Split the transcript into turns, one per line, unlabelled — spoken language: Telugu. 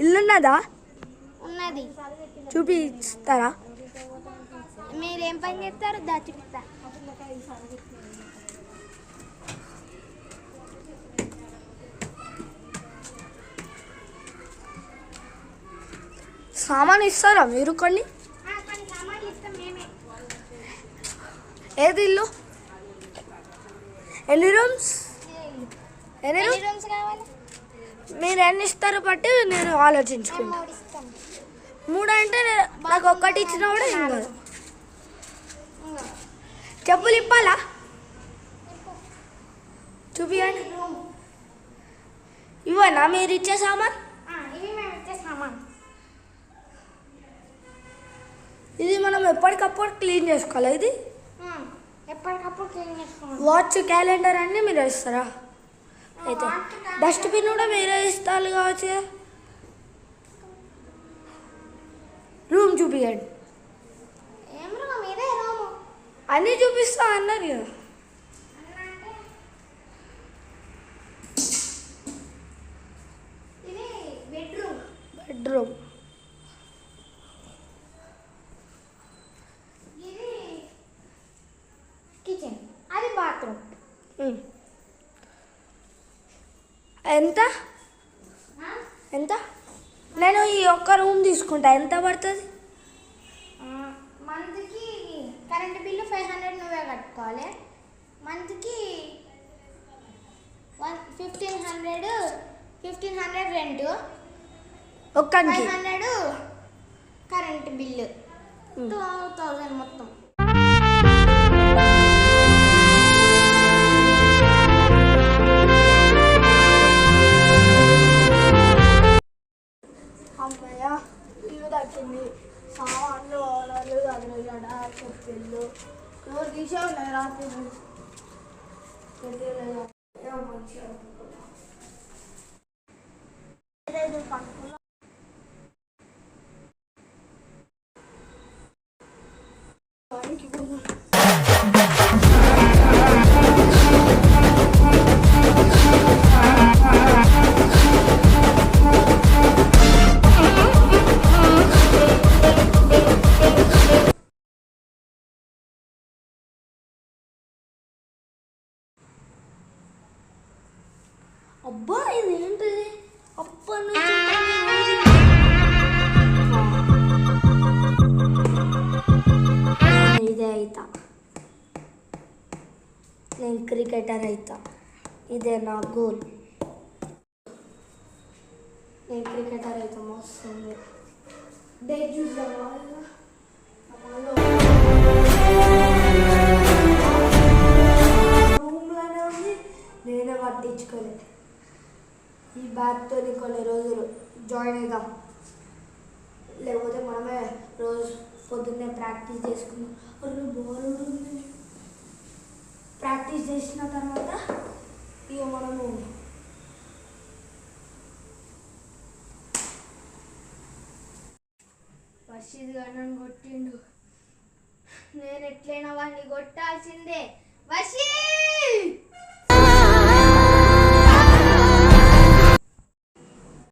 ఇల్లున్నదా?
ఉన్నది.
చూపిస్తారా?
మీరేం పని చేస్తారు? చూపిస్తా.
సామాన్ ఇస్తారా మీరు? కొన్ని
సామాన్లు ఇస్తాం మేమే.
ఏది ఇల్లు? ఎన్ని రూమ్స్?
ఎన్ని రూమ్స్ కావాలి?
మీరు ఎన్ని ఇస్తారో బట్టి నేను ఆలోచించుకుంటా. 3 అంటే నాకు ఒక్కటి ఇచ్చినా కూడా ఏం కాదు. చెప్పులు ఇప్పాలా? చూపియండి. ఇవ్వనా మీరు ఇచ్చే సామాన్?
ఇవి మేము ఇచ్చే సామాన్.
ఇది మనం ఎప్పటికప్పుడు క్లీన్ చేసుకోవాలి. ఇది
ఎప్పటికప్పుడు క్లీన్ చేసుకోవాలి.
వాచ్, క్యాలెండర్ అన్నీ మీరు ఇస్తారా? అయితే డస్ట్బిన్ కూడా మీరే ఇస్తారు కావచ్చు. రూమ్ చూపించండి.
ఏం రూమ్? ఇదే రూము.
అన్నీ చూపిస్తా అన్నారు కదా.
ఇది బెడ్రూమ్.
బెడ్రూమ్.
ఇది కిచెన్. అది బాత్రూమ్.
ఎంత ఎంత? నేను ఈ ఒక్క రూమ్ తీసుకుంటా. ఎంత పడుతుంది?
మంత్కి కరెంట్ బిల్లు 500 నువ్వే కట్టుకోవాలి. మంత్కి 1500 రెంట్,
ఒక్కరికి
500 కరెంట్ బిల్లు, 2000 మొత్తం.
అమ్మయ్య, ఇల్లు దక్కింది. సామాన్లు, ఓనర్లు, అదనగడ, చెప్పులు ఎవరు తీసే ఉన్నాయి రాత్రి. మంచిగా అబ్బా, ఇది ఏంటిది? అప్పటి నుంచి ఇదే అవుతా. నేను క్రికెటర్ అవుతా. ఇదే నా గోల్. నేను క్రికెటర్ అయితే వస్తుంది. డే చూద్దామా? రూమ్లోనే ఉంది, నేనే పట్టించుకోలేదు. ఈ బ్యాగ్తో కొన్ని రోజులు జాయిన్ అవుదాం. లేకపోతే మనమే రోజు పొద్దున్నే ప్రాక్టీస్ చేసుకుందాం. బాల్ ఉంది. ప్రాక్టీస్ చేసిన తర్వాత ఇక మనము వర్షిద్ గారు కొట్టిండు. నేను ఎట్లయినా వాడిని కొట్టాల్సిందే. వర్షిద్!